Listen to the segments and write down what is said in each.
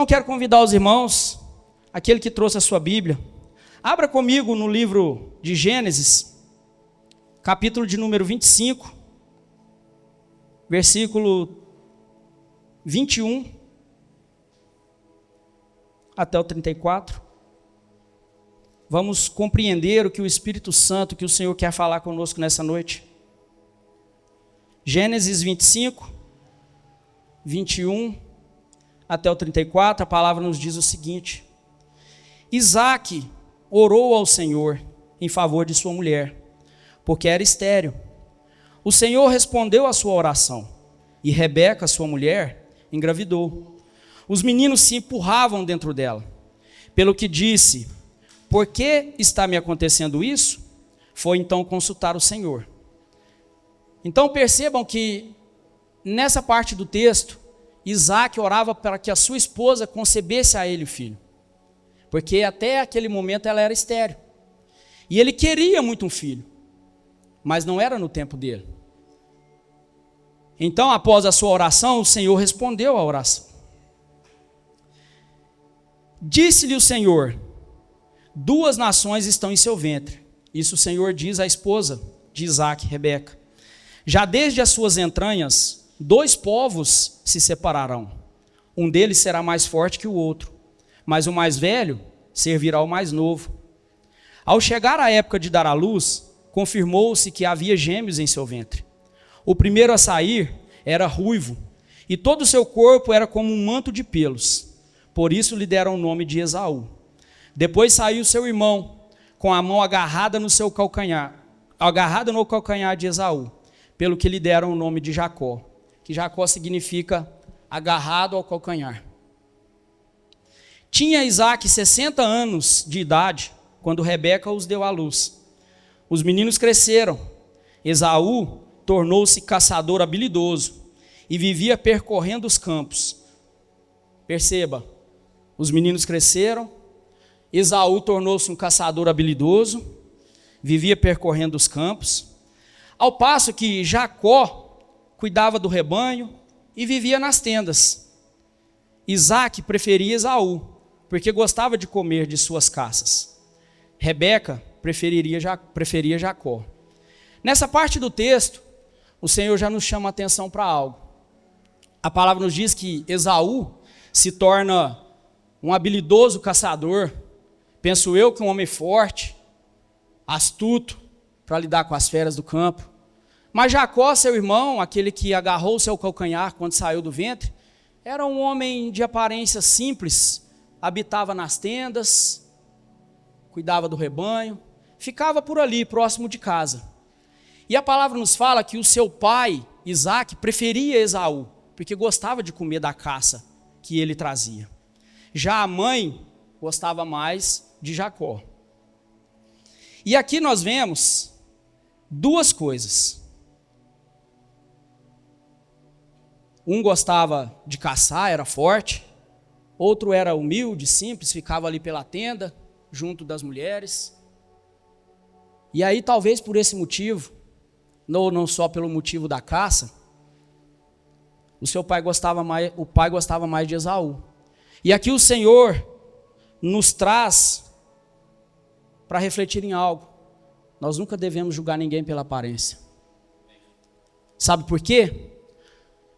Eu quero convidar os irmãos, aquele que trouxe a sua Bíblia, abra comigo no livro de Gênesis, capítulo de número 25, versículo 21 até o 34. Vamos compreender o que o Espírito Santo, que o Senhor quer falar conosco nessa noite. Gênesis 25, 21 até o 34, a palavra nos diz o seguinte: Isaque orou ao Senhor em favor de sua mulher, porque era estéril. O Senhor respondeu à sua oração, e Rebeca, sua mulher, engravidou. Os meninos se empurravam dentro dela, pelo que disse: por que está me acontecendo isso? Foi então consultar o Senhor. Então percebam que nessa parte do texto, Isaque orava para que a sua esposa concebesse a ele o filho, porque até aquele momento ela era estéril, e ele queria muito um filho, mas não era no tempo dele. Então, após a sua oração, o Senhor respondeu à oração. Disse-lhe o Senhor: 2 nações estão em seu ventre. Isso o Senhor diz à esposa de Isaque, Rebeca. Já desde as suas entranhas, 2 povos se separarão. Um deles será mais forte que o outro, mas o mais velho servirá ao mais novo. Ao chegar a época de dar à luz, confirmou-se que havia gêmeos em seu ventre. O primeiro a sair era ruivo, e todo o seu corpo era como um manto de pelos. Por isso lhe deram o nome de Esaú. Depois saiu seu irmão, com a mão agarrada no seu calcanhar, agarrada no calcanhar de Esaú, pelo que lhe deram o nome de Jacó, que Jacó significa agarrado ao calcanhar. Tinha Isaque 60 anos de idade, quando Rebeca os deu à luz. Os meninos cresceram. Esaú tornou-se caçador habilidoso e vivia percorrendo os campos. Perceba, os meninos cresceram, Esaú tornou-se um caçador habilidoso, vivia percorrendo os campos, ao passo que Jacó cuidava do rebanho e vivia nas tendas. Isaque preferia Esaú, porque gostava de comer de suas caças. Rebeca preferia Jacó. Nessa parte do texto, o Senhor já nos chama a atenção para algo. A palavra nos diz que Esaú se torna um habilidoso caçador, penso eu que um homem forte, astuto, para lidar com as feras do campo. Mas Jacó, seu irmão, aquele que agarrou seu calcanhar quando saiu do ventre, era um homem de aparência simples, habitava nas tendas, cuidava do rebanho, ficava por ali, próximo de casa. E a palavra nos fala que o seu pai, Isaque, preferia Esaú, porque gostava de comer da caça que ele trazia. Já a mãe gostava mais de Jacó. E aqui nós vemos 2 coisas. Um gostava de caçar, era forte. Outro era humilde, simples, ficava ali pela tenda, junto das mulheres. E aí, talvez por esse motivo, não só pelo motivo da caça, o pai gostava mais de Esaú. E aqui o Senhor nos traz para refletir em algo. Nós nunca devemos julgar ninguém pela aparência. Sabe por quê?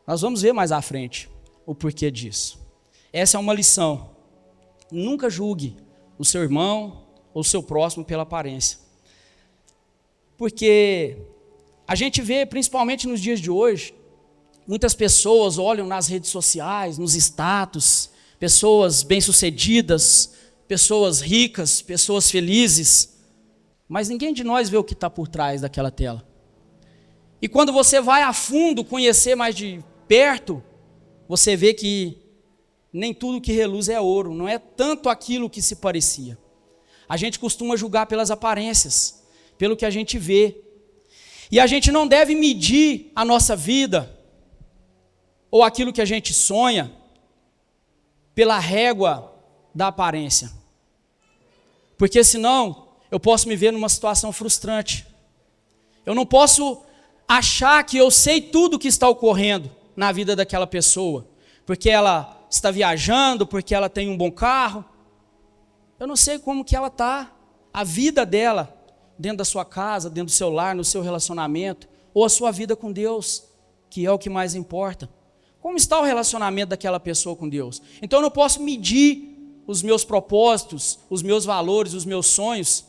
Nós vamos ver mais à frente o porquê disso. Essa é uma lição. Nunca julgue o seu irmão ou o seu próximo pela aparência. Porque a gente vê, principalmente nos dias de hoje, muitas pessoas olham nas redes sociais, nos status, pessoas bem-sucedidas, pessoas ricas, pessoas felizes, mas ninguém de nós vê o que está por trás daquela tela. E quando você vai a fundo conhecer mais de perto, você vê que nem tudo que reluz é ouro, não é tanto aquilo que se parecia. A gente costuma julgar pelas aparências, pelo que a gente vê. E a gente não deve medir a nossa vida, ou aquilo que a gente sonha, pela régua da aparência. Porque senão, eu posso me ver numa situação frustrante. Eu não posso achar que eu sei tudo o que está ocorrendo na vida daquela pessoa, porque ela está viajando, porque ela tem um bom carro. Eu não sei como que ela está, a vida dela, dentro da sua casa, dentro do seu lar, no seu relacionamento, ou a sua vida com Deus, que é o que mais importa. Como está o relacionamento daquela pessoa com Deus? Então eu não posso medir os meus propósitos, os meus valores, os meus sonhos,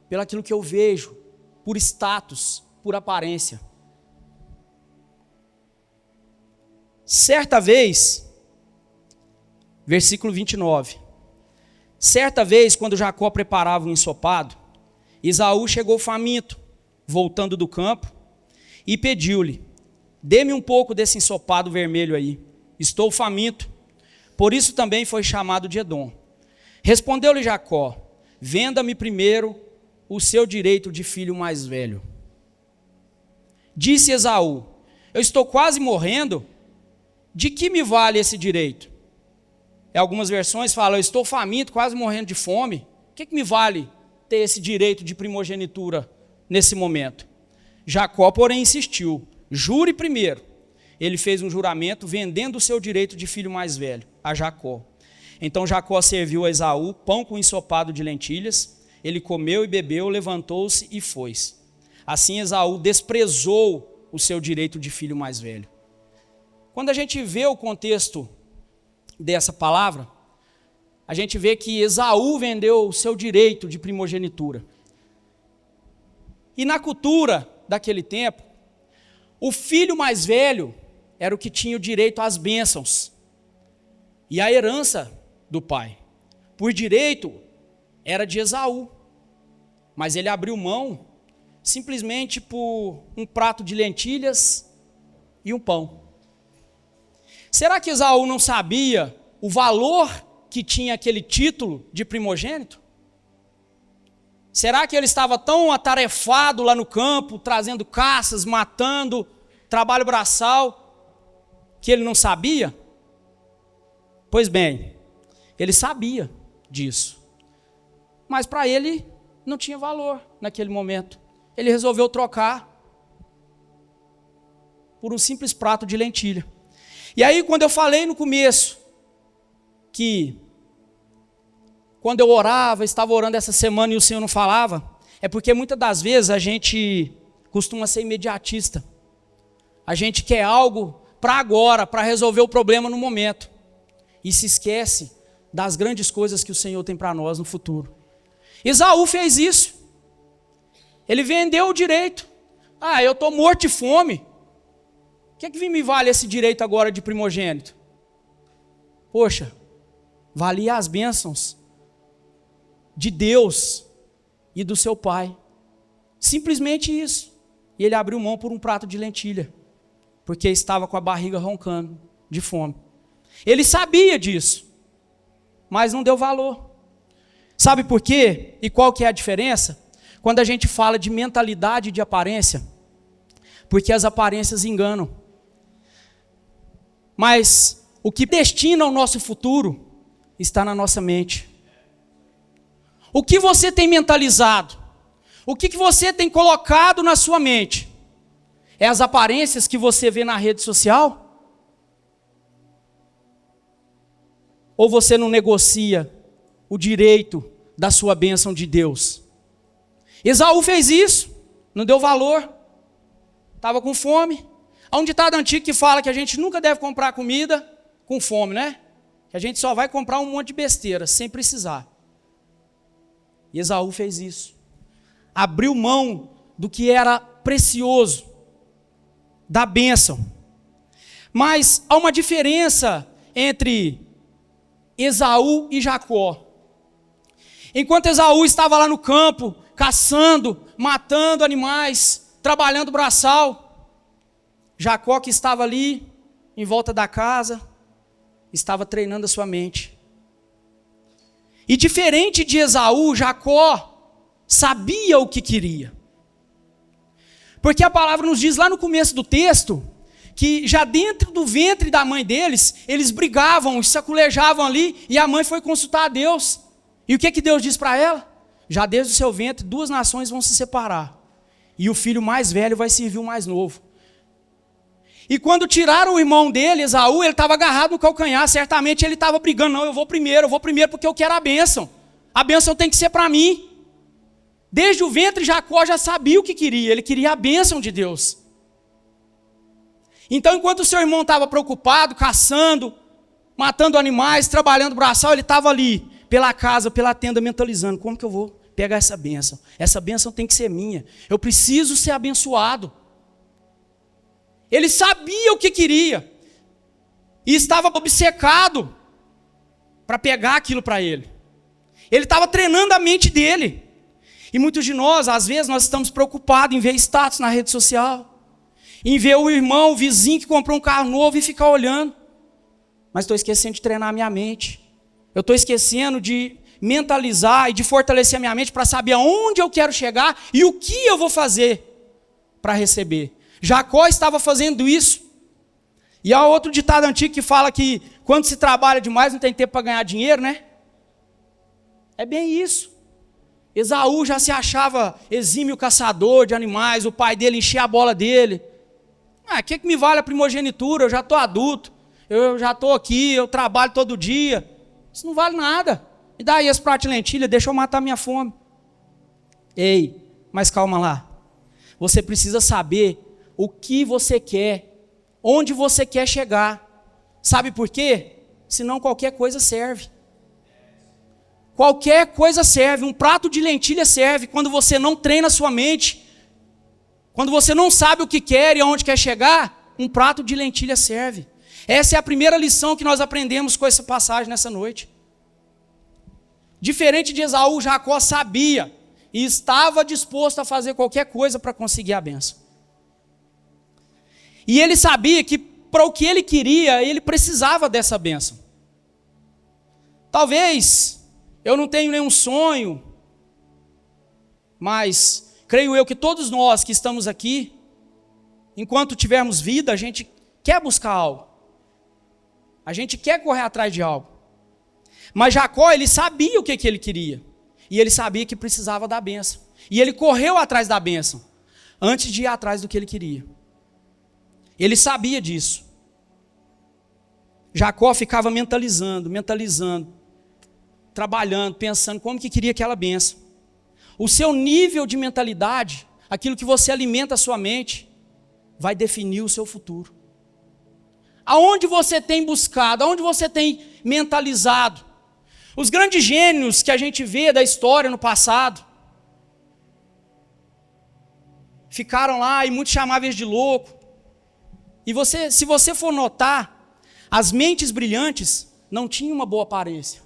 pelo aquilo que eu vejo, por status, por aparência. Certa vez, versículo 29, certa vez, quando Jacó preparava um ensopado, Esaú chegou faminto, voltando do campo, e pediu-lhe: dê-me um pouco desse ensopado vermelho aí, estou faminto. Por isso também foi chamado de Edom. Respondeu-lhe Jacó: venda-me primeiro o seu direito de filho mais velho. Disse Esaú: eu estou quase morrendo, de que me vale esse direito? Em algumas versões falam: eu estou faminto, quase morrendo de fome, o que me vale ter esse direito de primogenitura nesse momento? Jacó, porém, insistiu: jure primeiro. Ele fez um juramento vendendo o seu direito de filho mais velho a Jacó. Então Jacó serviu a Esaú pão com ensopado de lentilhas. Ele comeu e bebeu, levantou-se e foi. Assim Esaú desprezou o seu direito de filho mais velho. Quando a gente vê o contexto dessa palavra, a gente vê que Esaú vendeu o seu direito de primogenitura. E na cultura daquele tempo, o filho mais velho era o que tinha o direito às bênçãos e à herança do pai. Por direito, era de Esaú, mas ele abriu mão simplesmente por um prato de lentilhas e um pão. Será que Esaú não sabia o valor que tinha aquele título de primogênito? Será que ele estava tão atarefado lá no campo, trazendo caças, matando, trabalho braçal, que ele não sabia? Pois bem, ele sabia disso, mas para ele não tinha valor naquele momento. Ele resolveu trocar por um simples prato de lentilha. E aí, quando eu falei no começo, que quando eu orava, estava orando essa semana e o Senhor não falava, é porque muitas das vezes a gente costuma ser imediatista. A gente quer algo para agora, para resolver o problema no momento. E se esquece das grandes coisas que o Senhor tem para nós no futuro. Esaú fez isso. Ele vendeu o direito. Eu estou morto de fome. O que me vale esse direito agora de primogênito? Poxa, valia as bênçãos de Deus e do seu pai. Simplesmente isso. E ele abriu mão por um prato de lentilha, porque estava com a barriga roncando de fome. Ele sabia disso, mas não deu valor. Sabe por quê? E qual que é a diferença? Quando a gente fala de mentalidade e de aparência, porque as aparências enganam. Mas o que destina o nosso futuro está na nossa mente. O que você tem mentalizado? O que você tem colocado na sua mente? É as aparências que você vê na rede social? Ou você não negocia o direito da sua bênção de Deus? Esaú fez isso, não deu valor, estava com fome. Há um ditado antigo que fala que a gente nunca deve comprar comida com fome, né? Que a gente só vai comprar um monte de besteira, sem precisar. E Esaú fez isso. Abriu mão do que era precioso, da bênção. Mas há uma diferença entre Esaú e Jacó. Enquanto Esaú estava lá no campo, caçando, matando animais, trabalhando braçal, Jacó, que estava ali, em volta da casa, estava treinando a sua mente. E diferente de Esaú, Jacó sabia o que queria. Porque a palavra nos diz lá no começo do texto, que já dentro do ventre da mãe deles, eles brigavam, se saculejavam ali, e a mãe foi consultar a Deus. E o que Deus diz para ela? Já desde o seu ventre, 2 nações vão se separar, e o filho mais velho vai servir o mais novo. E quando tiraram o irmão dele, Esaú, ele estava agarrado no calcanhar. Certamente ele estava brigando. Não, eu vou primeiro porque eu quero a bênção. A bênção tem que ser para mim. Desde o ventre, Jacó já sabia o que queria. Ele queria a bênção de Deus. Então, enquanto o seu irmão estava preocupado, caçando, matando animais, trabalhando braçal, ele estava ali, pela casa, pela tenda, mentalizando. Como que eu vou pegar essa bênção? Essa bênção tem que ser minha. Eu preciso ser abençoado. Ele sabia o que queria. E estava obcecado para pegar aquilo para ele. Ele estava treinando a mente dele. E muitos de nós, às vezes, nós estamos preocupados em ver status na rede social. Em ver o irmão, o vizinho que comprou um carro novo e ficar olhando. Mas estou esquecendo de treinar a minha mente. Eu estou esquecendo de mentalizar e de fortalecer a minha mente para saber aonde eu quero chegar e o que eu vou fazer para receber. Jacó estava fazendo isso. E há outro ditado antigo que fala que quando se trabalha demais não tem tempo para ganhar dinheiro, né? É bem isso. Esaú já se achava exímio caçador de animais, o pai dele enchia a bola dele. O que me vale a primogenitura? Eu já estou adulto, eu já estou aqui, eu trabalho todo dia. Isso não vale nada. Me dá aí esse prato de lentilha, deixa eu matar minha fome. Ei, mas calma lá. Você precisa saber o que você quer, onde você quer chegar. Sabe por quê? Senão qualquer coisa serve. Qualquer coisa serve, um prato de lentilha serve quando você não treina a sua mente. Quando você não sabe o que quer e aonde quer chegar, um prato de lentilha serve. Essa é a primeira lição que nós aprendemos com essa passagem nessa noite. Diferente de Esaú, Jacó sabia e estava disposto a fazer qualquer coisa para conseguir a bênção. E ele sabia que para o que ele queria, ele precisava dessa bênção. Talvez eu não tenho nenhum sonho, mas creio eu que todos nós que estamos aqui, enquanto tivermos vida, a gente quer buscar algo. A gente quer correr atrás de algo. Mas Jacó, ele sabia o que ele queria. E ele sabia que precisava da bênção. E ele correu atrás da bênção, antes de ir atrás do que ele queria. Ele sabia disso. Jacó ficava mentalizando, trabalhando, pensando como que queria aquela bênção. O seu nível de mentalidade, aquilo que você alimenta a sua mente, vai definir o seu futuro. Aonde você tem buscado, aonde você tem mentalizado. Os grandes gênios que a gente vê da história no passado, ficaram lá e muitos chamavam eles de louco. E se você for notar, as mentes brilhantes não tinham uma boa aparência.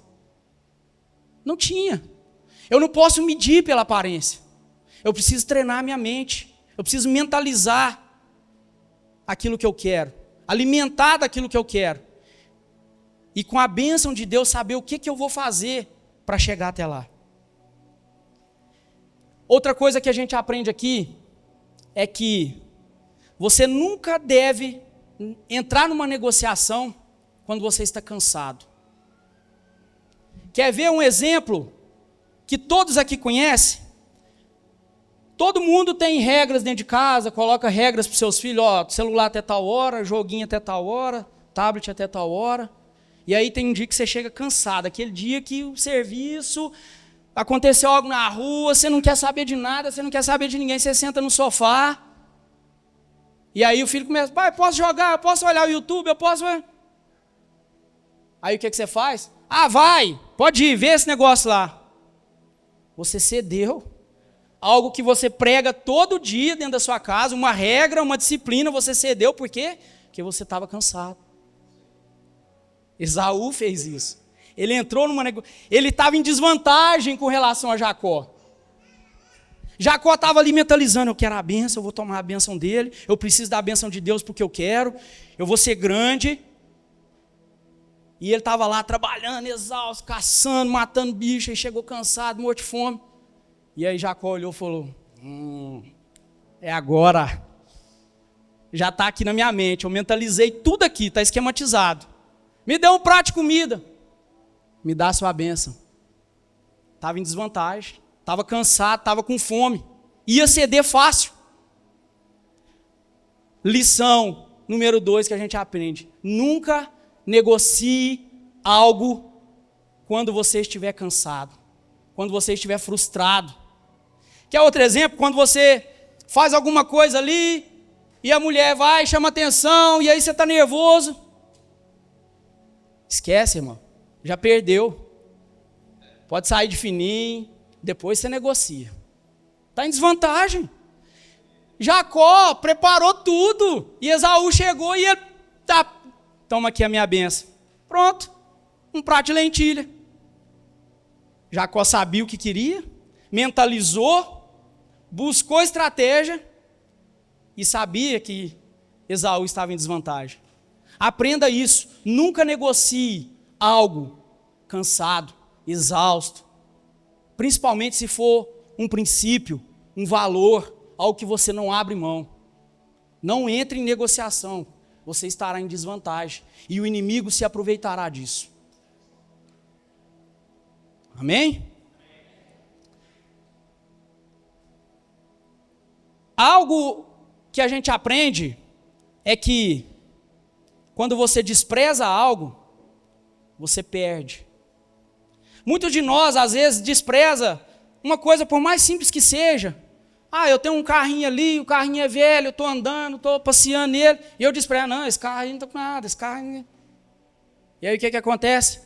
Não tinha. Eu não posso medir pela aparência. Eu preciso treinar a minha mente. Eu preciso mentalizar aquilo que eu quero. Alimentar daquilo que eu quero. E com a bênção de Deus saber o que eu vou fazer para chegar até lá. Outra coisa que a gente aprende aqui é que você nunca deve entrar numa negociação quando você está cansado. Quer ver um exemplo que todos aqui conhecem? Todo mundo tem regras dentro de casa, coloca regras para os seus filhos, celular até tal hora, joguinho até tal hora, tablet até tal hora. E aí tem um dia que você chega cansado, aquele dia que o serviço, aconteceu algo na rua, você não quer saber de nada, você não quer saber de ninguém, você senta no sofá. E aí o filho começa, pai, posso jogar, eu posso olhar o YouTube, eu posso... Aí o que você faz? Vai, pode ir, vê esse negócio lá. Você cedeu. Algo que você prega todo dia dentro da sua casa, uma regra, uma disciplina, você cedeu, por quê? Porque você estava cansado. Esaú fez isso. Ele entrou numa negociação, ele estava em desvantagem com relação a Jacó. Jacó estava ali mentalizando, eu quero a bênção, eu vou tomar a bênção dele, eu preciso da bênção de Deus porque eu quero, eu vou ser grande. E ele estava lá trabalhando, exausto, caçando, matando bicho, e chegou cansado, morto de fome. E aí Jacó olhou e falou, é agora. Já está aqui na minha mente, eu mentalizei tudo aqui, está esquematizado. Me dê um prato de comida, me dá a sua bênção. Estava em desvantagem, estava cansado, estava com fome, ia ceder fácil. Lição número 2 que a gente aprende: nunca negocie algo quando você estiver cansado, quando você estiver frustrado. Quer outro exemplo? Quando você faz alguma coisa ali e a mulher vai, chama atenção, e aí você está nervoso. Esquece, irmão, já perdeu. Pode sair de fininho, depois você negocia. Está em desvantagem. Jacó preparou tudo, e Esaú chegou e ele, toma aqui a minha bênção. Pronto, um prato de lentilha. Jacó sabia o que queria, mentalizou, buscou estratégia e sabia que Esaú estava em desvantagem. Aprenda isso, nunca negocie algo cansado, exausto, principalmente se for um princípio, um valor, algo que você não abre mão. Não entre em negociação, você estará em desvantagem e o inimigo se aproveitará disso. Amém? Algo que a gente aprende é que quando você despreza algo, você perde. Muitos de nós, às vezes, despreza uma coisa, por mais simples que seja. Eu tenho um carrinho ali, o carrinho é velho, eu estou andando, estou passeando nele, e eu desprezo, não, esse carro aí não está com nada, esse carro... E aí o que acontece?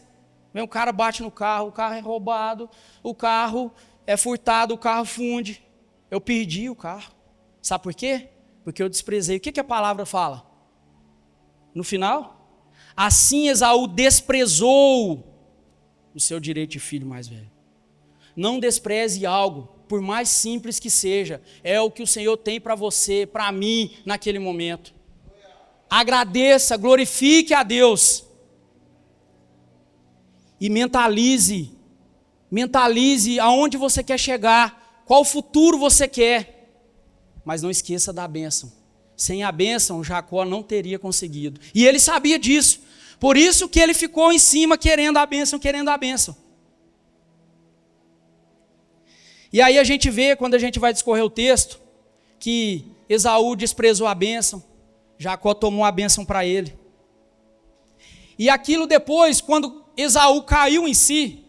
Vem um cara, bate no carro, o carro é roubado, o carro é furtado, o carro funde. Eu perdi o carro. Sabe por quê? Porque eu desprezei. O que a palavra fala? No final, assim Esaú desprezou o seu direito de filho mais velho. Não despreze algo, por mais simples que seja, é o que o Senhor tem para você, para mim, naquele momento. Agradeça, glorifique a Deus. E mentalize aonde você quer chegar, qual futuro você quer. Mas não esqueça da bênção. Sem a bênção, Jacó não teria conseguido. E ele sabia disso. Por isso que ele ficou em cima querendo a bênção, querendo a bênção. E aí a gente vê, quando a gente vai discorrer o texto, que Esaú desprezou a bênção, Jacó tomou a bênção para ele. E aquilo depois, quando Esaú caiu em si,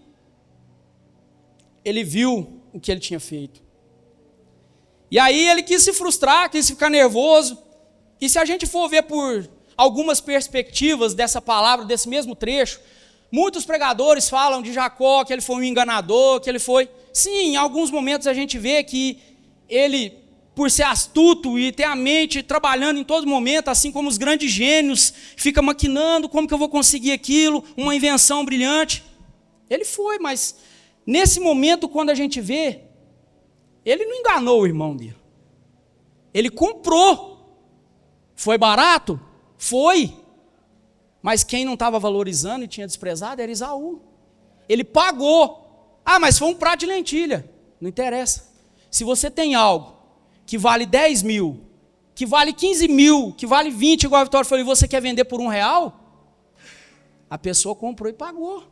ele viu o que ele tinha feito. E aí ele quis se frustrar, quis ficar nervoso. E se a gente for ver por algumas perspectivas dessa palavra, desse mesmo trecho, muitos pregadores falam de Jacó, que ele foi um enganador, que ele foi... Sim, em alguns momentos a gente vê que ele, por ser astuto e ter a mente trabalhando em todo momento, assim como os grandes gênios, fica maquinando como que eu vou conseguir aquilo, uma invenção brilhante. Ele foi, mas nesse momento, quando a gente vê, ele não enganou o irmão dele. Ele comprou. Foi barato? Foi. Mas quem não estava valorizando e tinha desprezado era Esaú. Ele pagou. Mas foi um prato de lentilha. Não interessa. Se você tem algo que vale 10 mil, que vale 15 mil, que vale 20, igual a Vitória falou, e você quer vender por R$1, a pessoa comprou e pagou.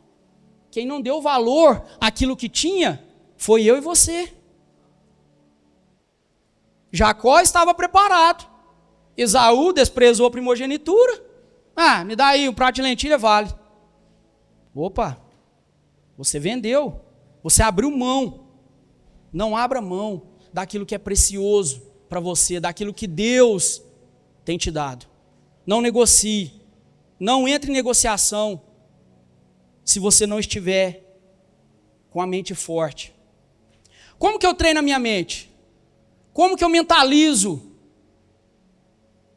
Quem não deu valor àquilo que tinha, foi eu e você. Jacó estava preparado. Esaú desprezou a primogenitura. Me dá aí, um prato de lentilha vale. Opa, você vendeu. Você abriu mão. Não abra mão daquilo que é precioso para você, daquilo que Deus tem te dado. Não negocie. Não entre em negociação se você não estiver com a mente forte. Como que eu treino a minha mente? Como que eu mentalizo?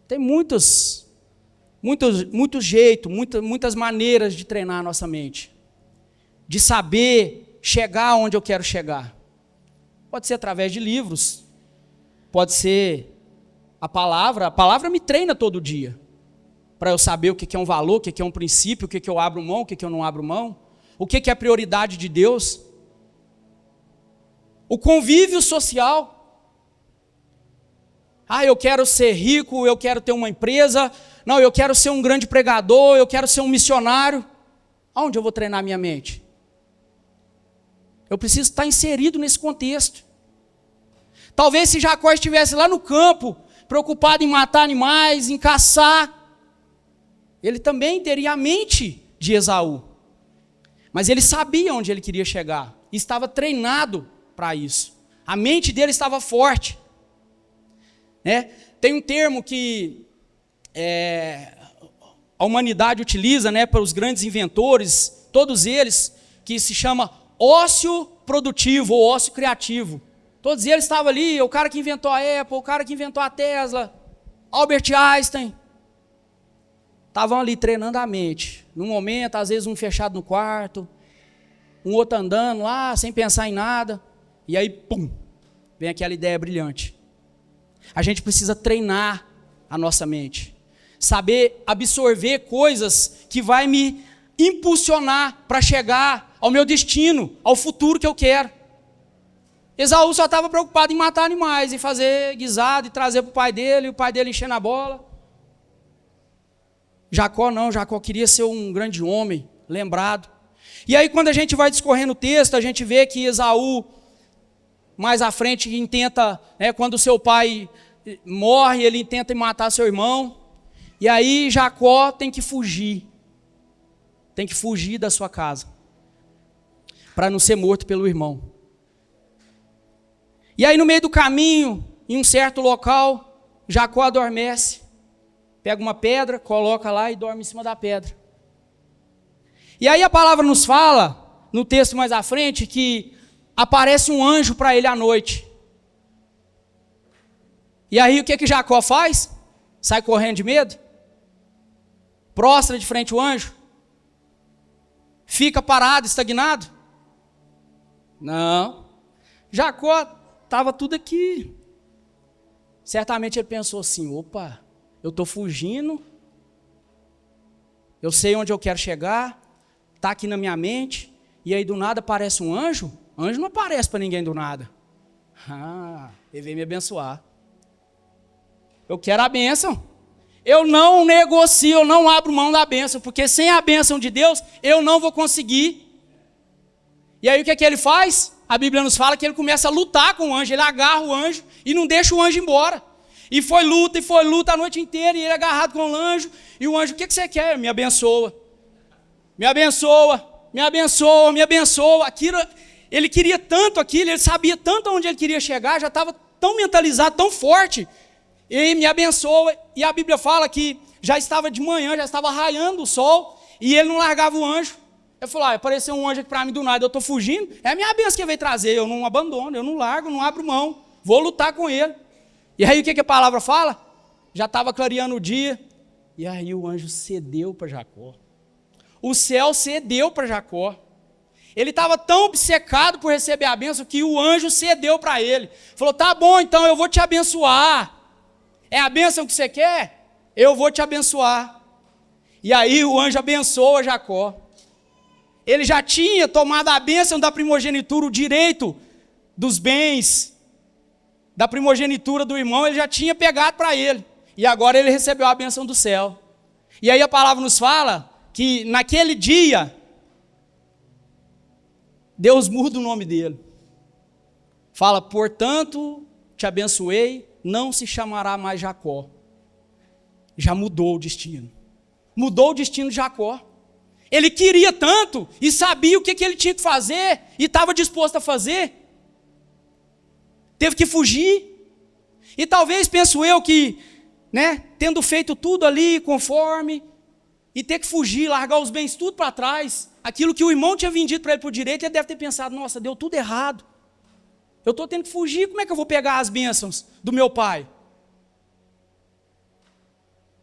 Tem muitos jeitos, muitas maneiras de treinar a nossa mente. De saber chegar onde eu quero chegar. Pode ser através de livros. Pode ser a palavra me treina todo dia. Para eu saber o que é um valor, o que é um princípio, o que eu abro mão, o que eu não abro mão. O que é a prioridade de Deus. O convívio social. Eu quero ser rico, eu quero ter uma empresa. Não, eu quero ser um grande pregador, eu quero ser um missionário. Aonde eu vou treinar minha mente? Eu preciso estar inserido nesse contexto. Talvez se Jacó estivesse lá no campo, preocupado em matar animais, em caçar, ele também teria a mente de Esaú. Mas ele sabia onde ele queria chegar, e estava treinado para isso. A mente dele estava forte. Tem um termo que a humanidade utiliza, para os grandes inventores, todos eles, que se chama ócio produtivo ou ócio criativo. Todos eles estavam ali, o cara que inventou a Apple, o cara que inventou a Tesla, Albert Einstein, estavam ali treinando a mente. Num momento, às vezes um fechado no quarto, um outro andando lá, sem pensar em nada, e aí, pum, vem aquela ideia brilhante. A gente precisa treinar a nossa mente, saber absorver coisas que vai me impulsionar para chegar ao meu destino, ao futuro que eu quero. Esaú só estava preocupado em matar animais, em fazer guisado e trazer para o pai dele, e o pai dele enchendo a bola. Jacó não, Jacó queria ser um grande homem, lembrado. E aí quando a gente vai discorrendo o texto, a gente vê que Esaú, mais à frente, intenta, quando seu pai morre, ele intenta matar seu irmão. E aí Jacó tem que fugir da sua casa, para não ser morto pelo irmão. E aí no meio do caminho, em um certo local, Jacó adormece, pega uma pedra, coloca lá e dorme em cima da pedra. E aí a palavra nos fala, no texto mais à frente, que aparece um anjo para ele à noite. E aí o que Jacó faz? Sai correndo de medo? Prostra de frente ao anjo? Fica parado, estagnado? Não. Jacó estava tudo aqui. Certamente ele pensou assim, opa, eu estou fugindo, eu sei onde eu quero chegar, está aqui na minha mente, e aí do nada aparece um anjo. Anjo não aparece para ninguém do nada. Ele veio me abençoar. Eu quero a bênção. Eu não negocio, eu não abro mão da bênção, porque sem a bênção de Deus, eu não vou conseguir. E aí o que ele faz? A Bíblia nos fala que ele começa a lutar com o anjo, ele agarra o anjo e não deixa o anjo embora. E foi luta a noite inteira, e ele agarrado com o anjo, e o anjo, o que você quer? Me abençoa. Me abençoa, me abençoa, me abençoa. Aquilo, ele queria tanto aquilo, ele sabia tanto onde ele queria chegar, já estava tão mentalizado, tão forte, e me abençoa. E a Bíblia fala que já estava de manhã, já estava raiando o sol, e ele não largava o anjo. Ele falou, apareceu um anjo aqui para mim do nada, eu estou fugindo, é a minha bênção que ele veio trazer, eu não abandono, eu não largo, não abro mão, vou lutar com ele. E aí o que a palavra fala? Já estava clareando o dia, e aí o anjo cedeu para Jacó. O céu cedeu para Jacó. Ele estava tão obcecado por receber a bênção que o anjo cedeu para ele. Falou, tá bom, então eu vou te abençoar. É a bênção que você quer? Eu vou te abençoar. E aí o anjo abençoa Jacó. Ele já tinha tomado a bênção da primogenitura, o direito dos bens, da primogenitura do irmão, ele já tinha pegado para ele. E agora ele recebeu a bênção do céu. E aí a palavra nos fala que naquele dia, Deus muda o nome dele. Fala, portanto, te abençoei, não se chamará mais Jacó. Já mudou o destino. Mudou o destino de Jacó. Ele queria tanto e sabia o que ele tinha que fazer e estava disposto a fazer. Teve que fugir. E talvez, penso eu, que, tendo feito tudo ali conforme, e ter que fugir, largar os bens tudo para trás, aquilo que o irmão tinha vendido para ele por direito, ele deve ter pensado, nossa, deu tudo errado. Eu estou tendo que fugir, como é que eu vou pegar as bênçãos do meu pai?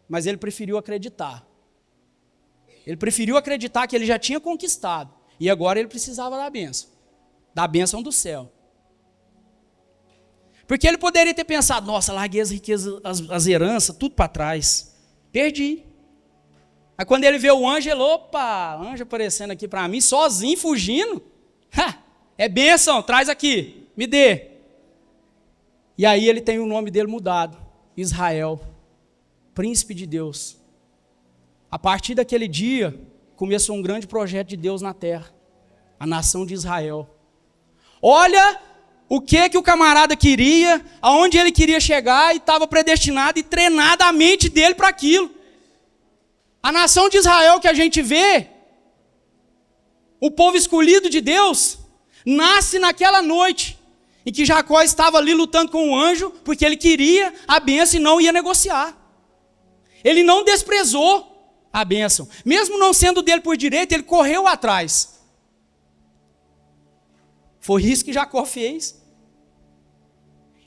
Mas ele preferiu acreditar. Ele preferiu acreditar que ele já tinha conquistado, e agora ele precisava da bênção do céu. Porque ele poderia ter pensado, nossa, larguei as riquezas, as heranças, tudo para trás. Perdi. Aí quando ele vê o anjo, ele, opa, anjo aparecendo aqui para mim, sozinho, fugindo. É bênção, traz aqui, me dê. E aí ele tem o nome dele mudado, Israel, príncipe de Deus. A partir daquele dia, começou um grande projeto de Deus na terra, a nação de Israel. Olha o que o camarada queria, aonde ele queria chegar, e estava predestinado e treinado a mente dele para aquilo. A nação de Israel que a gente vê, o povo escolhido de Deus, nasce naquela noite em que Jacó estava ali lutando com o anjo, porque ele queria a bênção e não ia negociar. Ele não desprezou a bênção. Mesmo não sendo dele por direito, ele correu atrás. Foi isso que Jacó fez.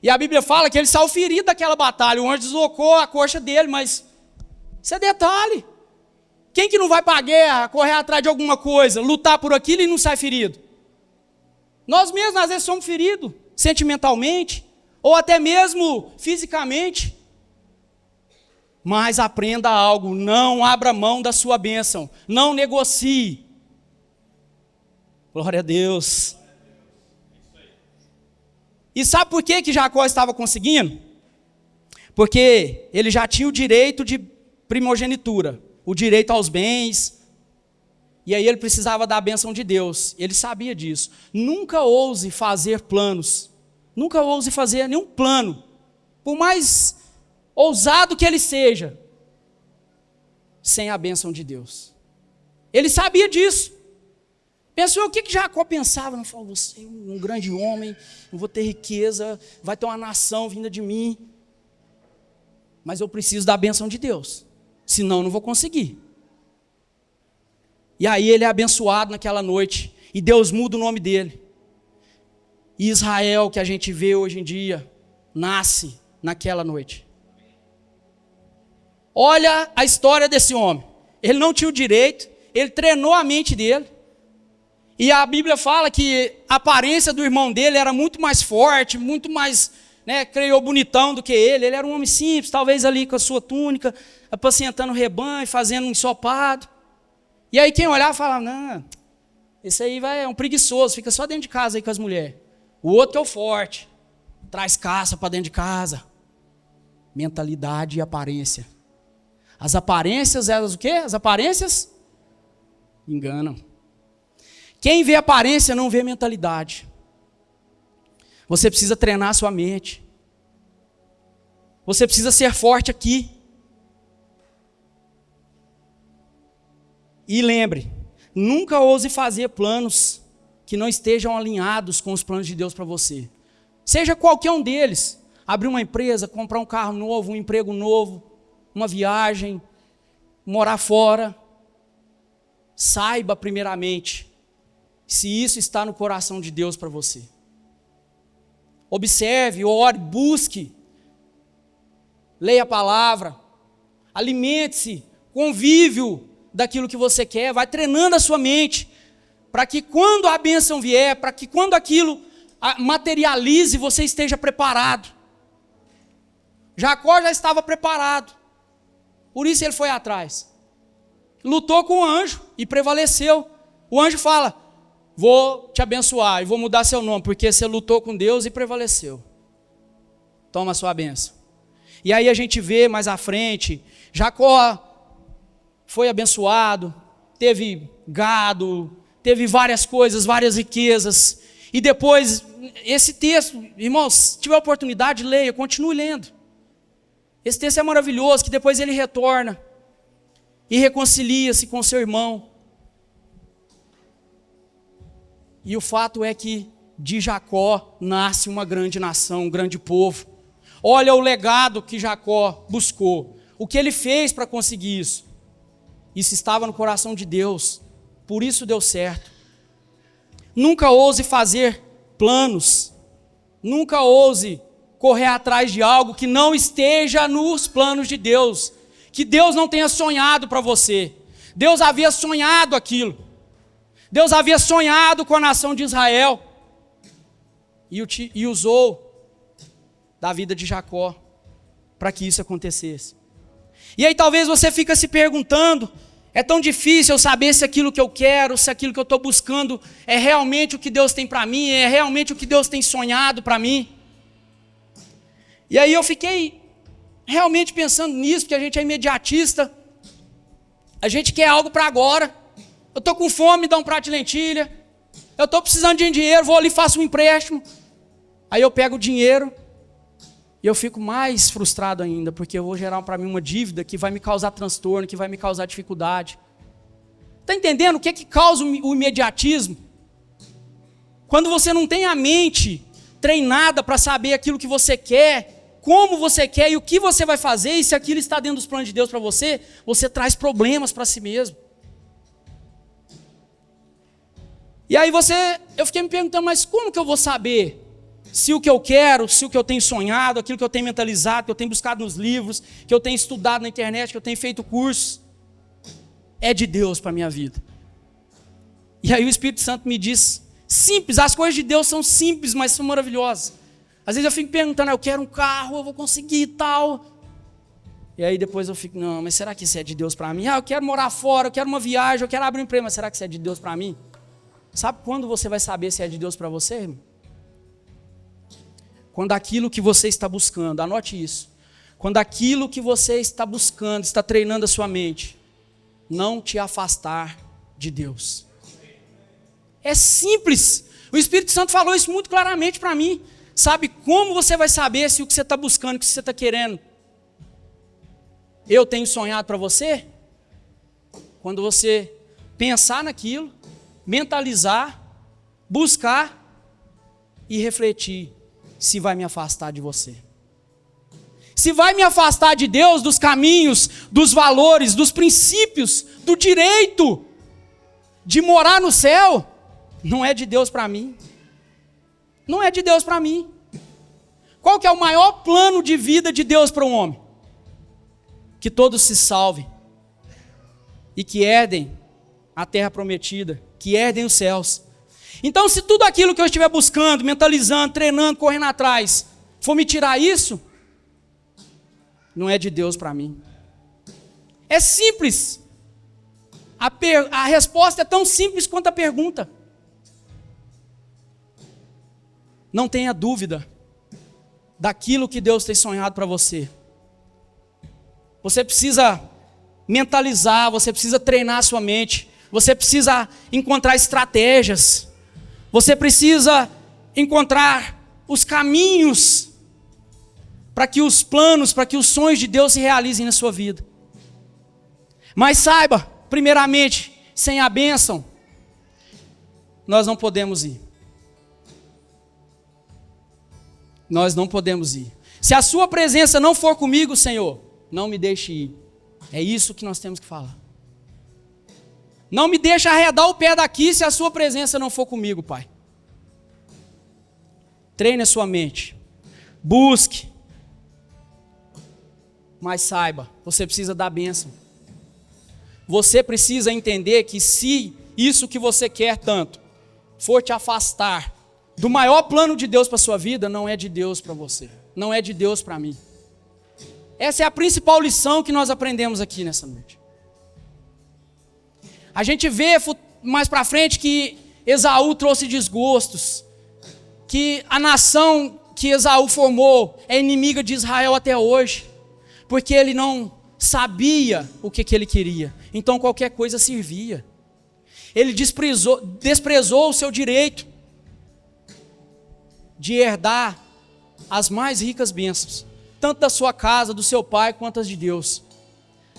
E a Bíblia fala que ele saiu ferido daquela batalha. O anjo deslocou a coxa dele, mas isso é detalhe. Quem que não vai para a guerra, correr atrás de alguma coisa, lutar por aquilo e não sai ferido? Nós mesmos às vezes somos feridos, sentimentalmente, ou até mesmo fisicamente. Mas aprenda algo, não abra mão da sua bênção, não negocie. Glória a Deus. E sabe por que Jacó estava conseguindo? Porque ele já tinha o direito de primogenitura, o direito aos bens, e aí ele precisava da bênção de Deus. Ele sabia disso. Nunca ouse fazer planos, nunca ouse fazer nenhum plano, por mais ousado que ele seja, sem a bênção de Deus. Ele sabia disso. Pensou o que Jacó pensava? Não falou, você é um grande homem, eu vou ter riqueza, vai ter uma nação vinda de mim, mas eu preciso da bênção de Deus, senão eu não vou conseguir. E aí ele é abençoado naquela noite, e Deus muda o nome dele. E Israel, que a gente vê hoje em dia, nasce naquela noite. Olha a história desse homem. Ele não tinha o direito, ele treinou a mente dele. E a Bíblia fala que a aparência do irmão dele era muito mais forte, muito mais, creio, bonitão do que ele. Ele era um homem simples, talvez ali com a sua túnica, apacentando o rebanho, fazendo um ensopado. E aí quem olhava falava, não, esse aí é um preguiçoso, fica só dentro de casa aí com as mulheres. O outro que é o forte, traz caça para dentro de casa. Mentalidade e aparência. As aparências, elas o quê? As aparências enganam. Quem vê aparência não vê mentalidade. Você precisa treinar a sua mente. Você precisa ser forte aqui. E lembre, nunca ouse fazer planos que não estejam alinhados com os planos de Deus para você. Seja qualquer um deles. Abrir uma empresa, comprar um carro novo, um emprego novo, uma viagem, morar fora. Saiba primeiramente se isso está no coração de Deus para você. Observe, ore, busque, leia a palavra, alimente-se, convívio daquilo que você quer, vai treinando a sua mente, para que quando a bênção vier, para que quando aquilo materialize, você esteja preparado. Jacó já estava preparado, por isso ele foi atrás. Lutou com o anjo e prevaleceu. O anjo fala, vou te abençoar e vou mudar seu nome, porque você lutou com Deus e prevaleceu. Toma a sua bênção. E aí a gente vê mais à frente, Jacó foi abençoado, teve gado, teve várias coisas, várias riquezas. E depois, esse texto, irmãos, se tiver oportunidade, leia, continue lendo. Esse texto é maravilhoso, que depois ele retorna e reconcilia-se com seu irmão. E o fato é que de Jacó nasce uma grande nação, um grande povo. Olha o legado que Jacó buscou, o que ele fez para conseguir isso. Isso estava no coração de Deus, por isso deu certo. Nunca ouse fazer planos, nunca ouse correr atrás de algo que não esteja nos planos de Deus, que Deus não tenha sonhado para você. Deus havia sonhado aquilo. Deus havia sonhado com a nação de Israel e usou da vida de Jacó para que isso acontecesse. E aí talvez você fique se perguntando, é tão difícil eu saber se aquilo que eu quero, se aquilo que eu estou buscando é realmente o que Deus tem para mim, é realmente o que Deus tem sonhado para mim. E aí eu fiquei realmente pensando nisso, porque a gente é imediatista, a gente quer algo para agora. Eu estou com fome, dá um prato de lentilha. Eu estou precisando de dinheiro, vou ali e faço um empréstimo. Aí eu pego o dinheiro E eu fico mais frustrado ainda, porque eu vou gerar para mim uma dívida que vai me causar transtorno, que vai me causar dificuldade. Está entendendo o que é que causa o imediatismo? Quando você não tem a mente treinada para saber aquilo que você quer, como você quer e o que você vai fazer, e se aquilo está dentro dos planos de Deus para você, você traz problemas para si mesmo. E aí eu fiquei me perguntando, mas como que eu vou saber se o que eu quero, se o que eu tenho sonhado, aquilo que eu tenho mentalizado, que eu tenho buscado nos livros, que eu tenho estudado na internet, que eu tenho feito cursos, é de Deus para a minha vida? E aí o Espírito Santo me diz, simples, as coisas de Deus são simples, mas são maravilhosas. Às vezes eu fico perguntando, eu quero um carro, eu vou conseguir e tal. E aí depois eu fico, não, mas será que isso é de Deus para mim? Eu quero morar fora, eu quero uma viagem, eu quero abrir um emprego, mas será que isso é de Deus para mim? Sabe quando você vai saber se é de Deus para você, irmão? Quando aquilo que você está buscando, anote isso, quando aquilo que você está buscando, está treinando a sua mente, não te afastar de Deus. É simples, o Espírito Santo falou isso muito claramente para mim. Sabe como você vai saber se o que você está buscando, o que você está querendo, eu tenho sonhado para você? Quando você pensar naquilo, mentalizar, buscar e refletir se vai me afastar de você. Se vai me afastar de Deus, dos caminhos, dos valores, dos princípios, do direito de morar no céu, não é de Deus para mim. Não é de Deus para mim. Qual que é o maior plano de vida de Deus para um homem? Que todos se salvem e que herdem a terra prometida, que herdem os céus. Então, se tudo aquilo que eu estiver buscando, mentalizando, treinando, correndo atrás, for me tirar isso, não é de Deus para mim. É simples. A resposta é tão simples quanto a pergunta. Não tenha dúvida daquilo que Deus tem sonhado para você. Você precisa mentalizar, você precisa treinar a sua mente, você precisa encontrar estratégias, você precisa encontrar os caminhos para que os planos, para que os sonhos de Deus se realizem na sua vida. Mas saiba, primeiramente, sem a bênção, nós não podemos ir. Nós não podemos ir. Se a sua presença não for comigo, Senhor, não me deixe ir. É isso que nós temos que falar. Não me deixe arredar o pé daqui se a sua presença não for comigo, Pai. Treine a sua mente. Busque. Mas saiba, você precisa da bênção. Você precisa entender que se isso que você quer tanto for te afastar do maior plano de Deus para a sua vida, não é de Deus para você. Não é de Deus para mim. Essa é a principal lição que nós aprendemos aqui nessa noite. A gente vê mais para frente que Esaú trouxe desgostos, que a nação que Esaú formou é inimiga de Israel até hoje, porque ele não sabia o que ele queria, então qualquer coisa servia. Ele desprezou o seu direito de herdar as mais ricas bênçãos, tanto da sua casa, do seu pai, quanto as de Deus.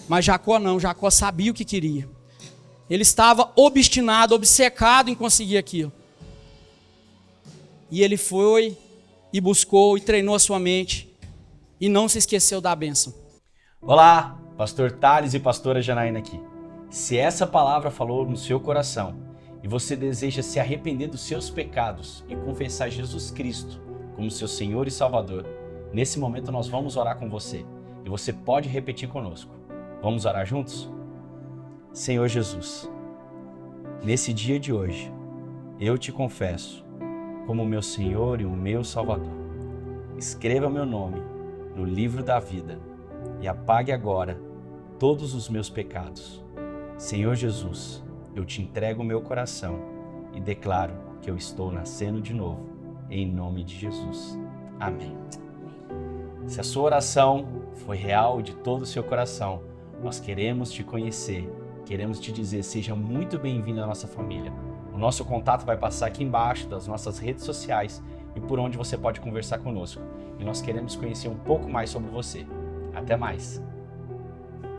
Mas Jacó não, Jacó sabia o que queria. Ele estava obstinado, obcecado em conseguir aquilo. E ele foi e buscou e treinou a sua mente e não se esqueceu da bênção. Olá, pastor Thales e pastora Janaína aqui. Se essa palavra falou no seu coração e você deseja se arrepender dos seus pecados e confessar Jesus Cristo como seu Senhor e Salvador, nesse momento nós vamos orar com você e você pode repetir conosco. Vamos orar juntos? Senhor Jesus, nesse dia de hoje, eu te confesso como meu Senhor e o meu Salvador. Escreva meu nome no livro da vida e apague agora todos os meus pecados. Senhor Jesus, eu te entrego o meu coração e declaro que eu estou nascendo de novo, em nome de Jesus. Amém. Se a sua oração foi real de todo o seu coração, nós queremos te conhecer, queremos te dizer, seja muito bem-vindo à nossa família. O nosso contato vai passar aqui embaixo das nossas redes sociais e por onde você pode conversar conosco. E nós queremos conhecer um pouco mais sobre você. Até mais!